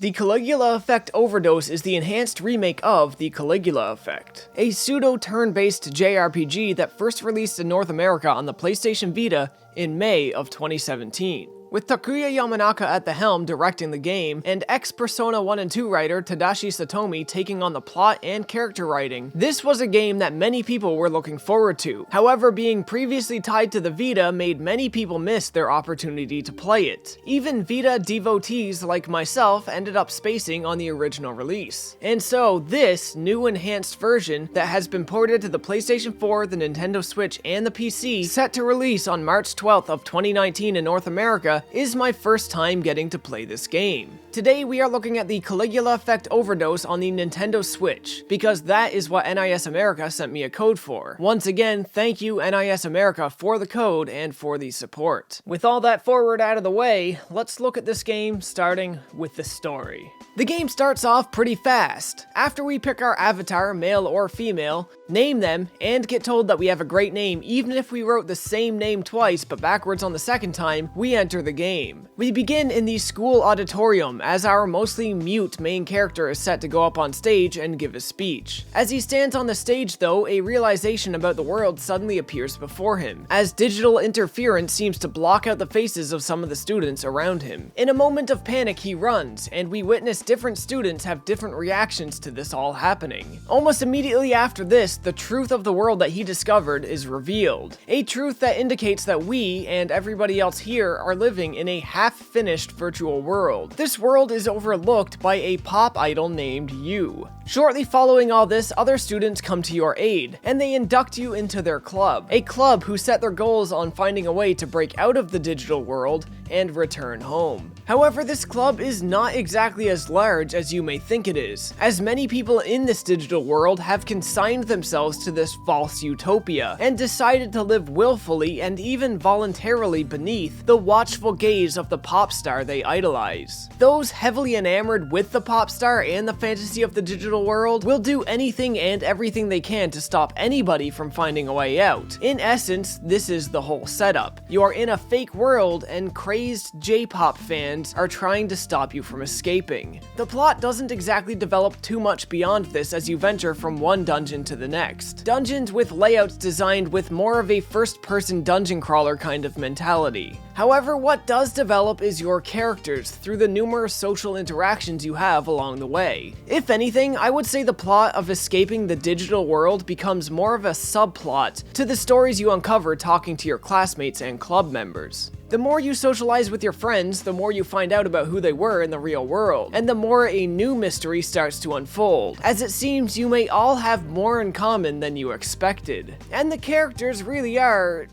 The Caligula Effect Overdose is the enhanced remake of the Caligula Effect, a pseudo-turn-based JRPG that first released in North America on the PlayStation Vita in May of 2017. With Takuya Yamanaka at the helm directing the game, and ex-Persona 1 and 2 writer Tadashi Satomi taking on the plot and character writing, this was a game that many people were looking forward to. However, being previously tied to the Vita made many people miss their opportunity to play it. Even Vita devotees like myself ended up spacing on the original release. And so, this new enhanced version that has been ported to the PlayStation 4, the Nintendo Switch, and the PC, set to release on March 12th of 2019 in North America, is my first time getting to play this game. Today we are looking at the Caligula Effect Overdose on the Nintendo Switch, because that is what NIS America sent me a code for. Once again, thank you NIS America for the code and for the support. With all that forward out of the way, let's look at this game starting with the story. The game starts off pretty fast. After we pick our avatar, male or female, name them, and get told that we have a great name even if we wrote the same name twice but backwards on the second time, we enter the game. We begin in the school auditorium as our mostly mute main character is set to go up on stage and give a speech. As he stands on the stage though, a realization about the world suddenly appears before him, as digital interference seems to block out the faces of some of the students around him. In a moment of panic he runs, and we witness different students have different reactions to this all happening. Almost immediately after this, the truth of the world that he discovered is revealed. A truth that indicates that we, and everybody else here, are living in a half-finished virtual world. This world is overlooked by a pop idol named You. Shortly following all this, other students come to your aid, and they induct you into their club. A club who set their goals on finding a way to break out of the digital world and return home. However, this club is not exactly as large as you may think it is, as many people in this digital world have consigned themselves to this false utopia, and decided to live willfully and even voluntarily beneath the watchful gaze of the pop star they idolize. Those heavily enamored with the pop star and the fantasy of the digital world will do anything and everything they can to stop anybody from finding a way out. In essence, this is the whole setup. You are in a fake world, and crazed J-pop fans are trying to stop you from escaping. The plot doesn't exactly develop too much beyond this as you venture from one dungeon to the next. Dungeons with layouts designed with more of a first-person dungeon crawler kind of mentality. However, what does develop is your characters through the numerous social interactions you have along the way. If anything, I would say the plot of escaping the digital world becomes more of a subplot to the stories you uncover talking to your classmates and club members. The more you socialize with your friends, the more you find out about who they were in the real world, and the more a new mystery starts to unfold, as it seems you may all have more in common than you expected. And the characters really are,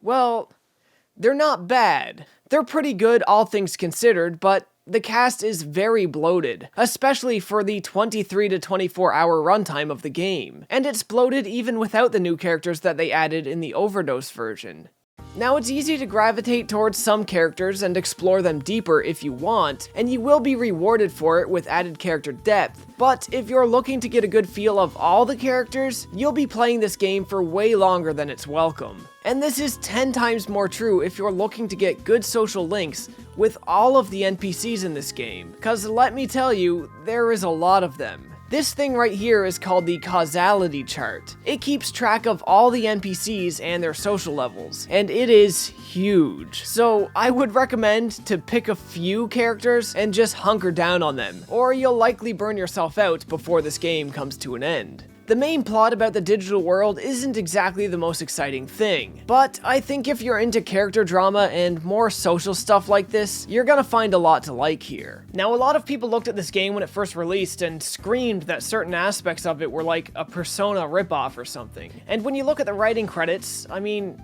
well, they're not bad. They're pretty good all things considered, but the cast is very bloated, especially for the 23 to 24 hour runtime of the game, and it's bloated even without the new characters that they added in the Overdose version. Now, it's easy to gravitate towards some characters and explore them deeper if you want, and you will be rewarded for it with added character depth, but if you're looking to get a good feel of all the characters, you'll be playing this game for way longer than it's welcome. And this is 10 times more true if you're looking to get good social links with all of the NPCs in this game, cause let me tell you, there is a lot of them. This thing right here is called the causality chart. It keeps track of all the NPCs and their social levels, and it is huge. So I would recommend to pick a few characters and just hunker down on them, or you'll likely burn yourself out before this game comes to an end. The main plot about the digital world isn't exactly the most exciting thing, but I think if you're into character drama and more social stuff like this, you're gonna find a lot to like here. Now, a lot of people looked at this game when it first released and screamed that certain aspects of it were like a Persona ripoff or something. And when you look at the writing credits, I mean,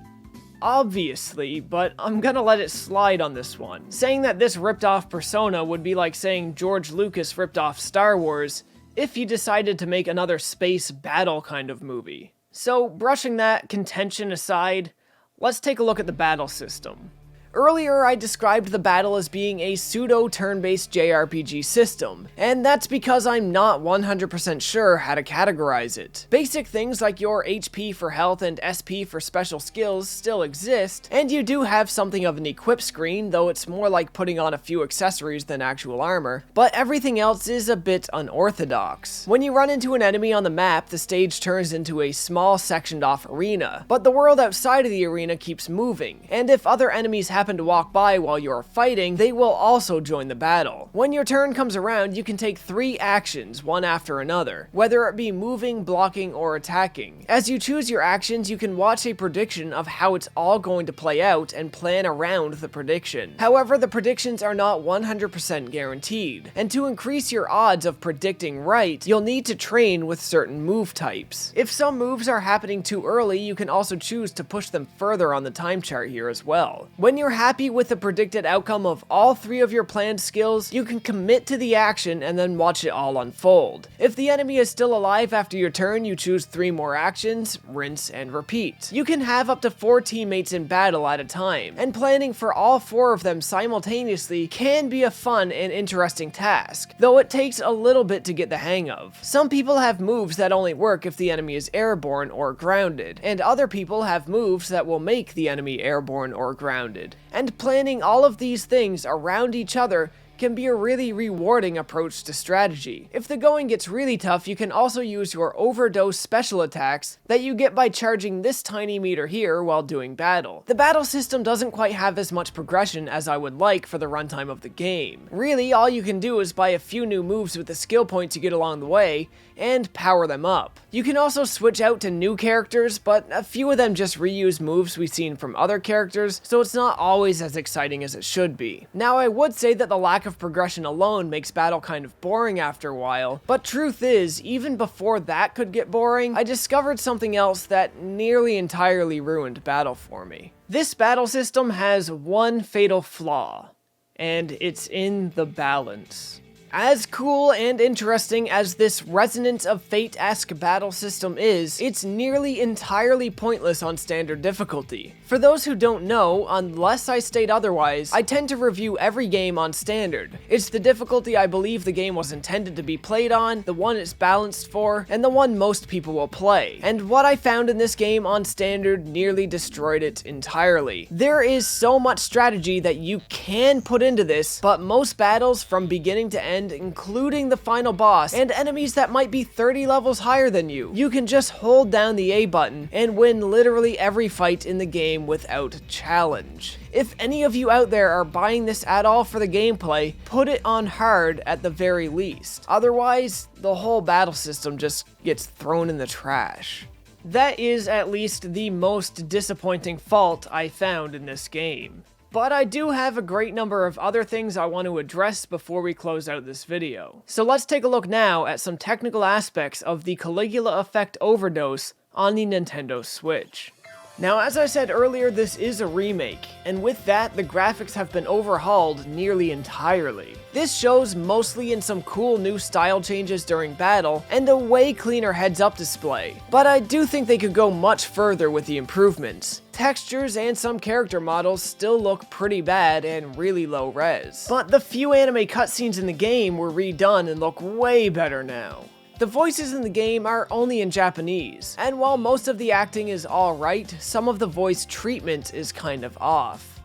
obviously, but I'm gonna let it slide on this one. Saying that this ripped off Persona would be like saying George Lucas ripped off Star Wars if he decided to make another space battle kind of movie. So, brushing that contention aside, let's take a look at the battle system. Earlier, I described the battle as being a pseudo-turn-based JRPG system, and that's because I'm not 100% sure how to categorize it. Basic things like your HP for health and SP for special skills still exist, and you do have something of an equip screen, though it's more like putting on a few accessories than actual armor, but everything else is a bit unorthodox. When you run into an enemy on the map, the stage turns into a small sectioned off arena, but the world outside of the arena keeps moving, and if other enemies happen to walk by while you're fighting, they will also join the battle. When your turn comes around, you can take 3 actions, one after another, whether it be moving, blocking, or attacking. As you choose your actions, you can watch a prediction of how it's all going to play out and plan around the prediction. However, the predictions are not 100% guaranteed, and to increase your odds of predicting right, you'll need to train with certain move types. If some moves are happening too early, you can also choose to push them further on the time chart here as well. When you're happy with the predicted outcome of all 3 of your planned skills, you can commit to the action and then watch it all unfold. If the enemy is still alive after your turn, you choose 3 more actions, rinse and repeat. You can have up to 4 teammates in battle at a time, and planning for all 4 of them simultaneously can be a fun and interesting task, though it takes a little bit to get the hang of. Some people have moves that only work if the enemy is airborne or grounded, and other people have moves that will make the enemy airborne or grounded. And planning all of these things around each other can be a really rewarding approach to strategy. If the going gets really tough, you can also use your Overdose special attacks that you get by charging this tiny meter here while doing battle. The battle system doesn't quite have as much progression as I would like for the runtime of the game. Really, all you can do is buy a few new moves with the skill points you get along the way, and power them up. You can also switch out to new characters, but a few of them just reuse moves we've seen from other characters, so it's not always as exciting as it should be. Now, I would say that the lack of progression alone makes battle kind of boring after a while, but truth is, even before that could get boring, I discovered something else that nearly entirely ruined battle for me. This battle system has one fatal flaw, and it's in the balance. As cool and interesting as this Resonance of Fate-esque battle system is, it's nearly entirely pointless on standard difficulty. For those who don't know, unless I state otherwise, I tend to review every game on standard. It's the difficulty I believe the game was intended to be played on, the one it's balanced for, and the one most people will play. And what I found in this game on standard nearly destroyed it entirely. There is so much strategy that you can put into this, but most battles from beginning to end, including the final boss, and enemies that might be 30 levels higher than you. You can just hold down the A button and win literally every fight in the game without challenge. If any of you out there are buying this at all for the gameplay, put it on hard at the very least. Otherwise, the whole battle system just gets thrown in the trash. That is at least the most disappointing fault I found in this game. But I do have a great number of other things I want to address before we close out this video. So let's take a look now at some technical aspects of the Caligula Effect Overdose on the Nintendo Switch. Now, as I said earlier, this is a remake, and with that, the graphics have been overhauled nearly entirely. This shows mostly in some cool new style changes during battle, and a way cleaner heads-up display, but I do think they could go much further with the improvements. Textures and some character models still look pretty bad and really low res, but the few anime cutscenes in the game were redone and look way better now. The voices in the game are only in Japanese, and while most of the acting is alright, some of the voice treatment is kind of off.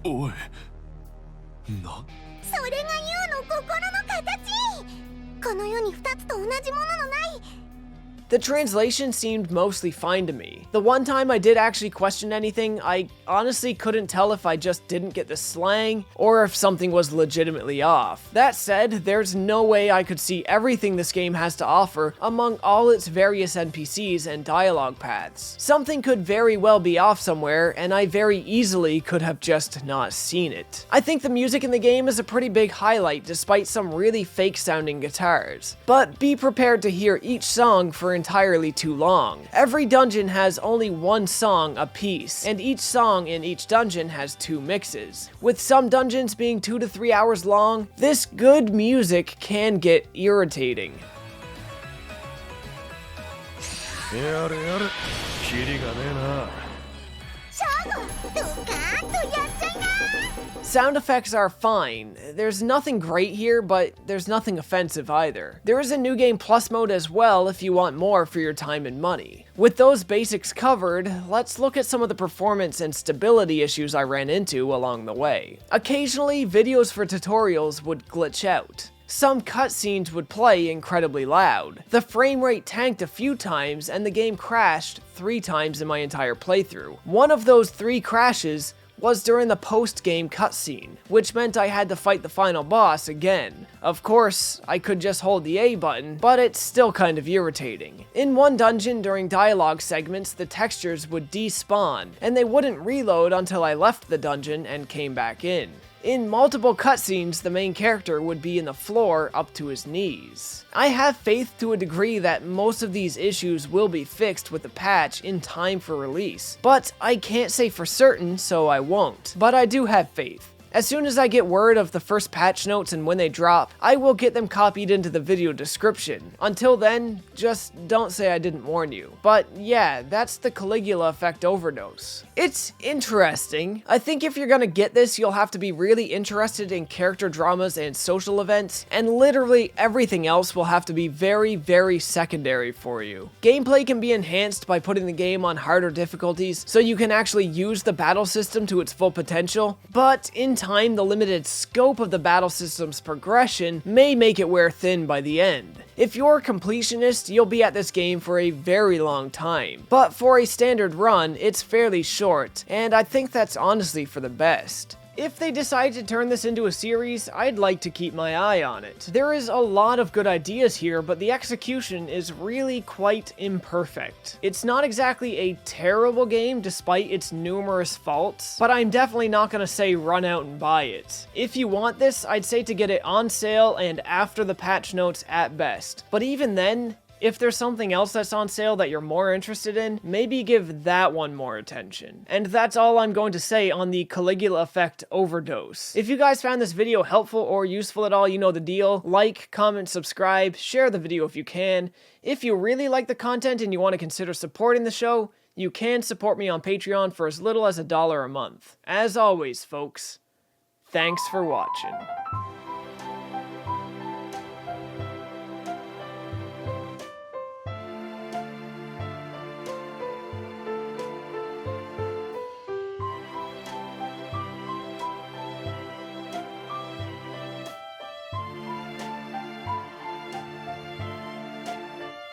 おいなそれが YOU の心の形この世に2つと同じもののない The translation seemed mostly fine to me. The one time I did actually question anything, I honestly couldn't tell if I just didn't get the slang, or if something was legitimately off. That said, there's no way I could see everything this game has to offer among all its various NPCs and dialogue paths. Something could very well be off somewhere, and I very easily could have just not seen it. I think the music in the game is a pretty big highlight despite some really fake sounding guitars. But be prepared to hear each song for entirely too long. Every dungeon has only one song a piece, and each song in each dungeon has 2 mixes. With some dungeons being 2 to 3 hours long, this good music can get irritating. やれやれキリがねえなシャーゴドカーッと Sound effects are fine. There's nothing great here, but there's nothing offensive either. There is a New Game Plus mode as well if you want more for your time and money. With those basics covered, let's look at some of the performance and stability issues I ran into along the way. Occasionally, videos for tutorials would glitch out. Some cutscenes would play incredibly loud. The frame rate tanked a few times, and the game crashed 3 times in my entire playthrough. One of those 3 crashes was during the post-game cutscene, which meant I had to fight the final boss again. Of course, I could just hold the A button, but it's still kind of irritating. In one dungeon during dialogue segments, the textures would despawn, and they wouldn't reload until I left the dungeon and came back in. In multiple cutscenes, the main character would be in the floor up to his knees. I have faith to a degree that most of these issues will be fixed with the patch in time for release, but I can't say for certain, so I won't. But I do have faith. As soon as I get word of the first patch notes and when they drop, I will get them copied into the video description. Until then, just don't say I didn't warn you. But yeah, that's the Caligula Effect Overdose. It's interesting. I think if you're gonna get this, you'll have to be really interested in character dramas and social events, and literally everything else will have to be very, very secondary for you. Gameplay can be enhanced by putting the game on harder difficulties, so you can actually use the battle system to its full potential, but in time, the limited scope of the battle system's progression may make it wear thin by the end. If you're a completionist, you'll be at this game for a very long time, but for a standard run, it's fairly short, and I think that's honestly for the best. If they decide to turn this into a series, I'd like to keep my eye on it. There is a lot of good ideas here, but the execution is really quite imperfect. It's not exactly a terrible game despite its numerous faults, but I'm definitely not gonna say run out and buy it. If you want this, I'd say to get it on sale and after the patch notes at best. But even then, if there's something else that's on sale that you're more interested in, maybe give that one more attention. And that's all I'm going to say on the Caligula Effect Overdose. If you guys found this video helpful or useful at all, you know the deal. Like, comment, subscribe, share the video if you can. If you really like the content and you want to consider supporting the show, you can support me on Patreon for as little as $1 a month. As always, folks, thanks for watching.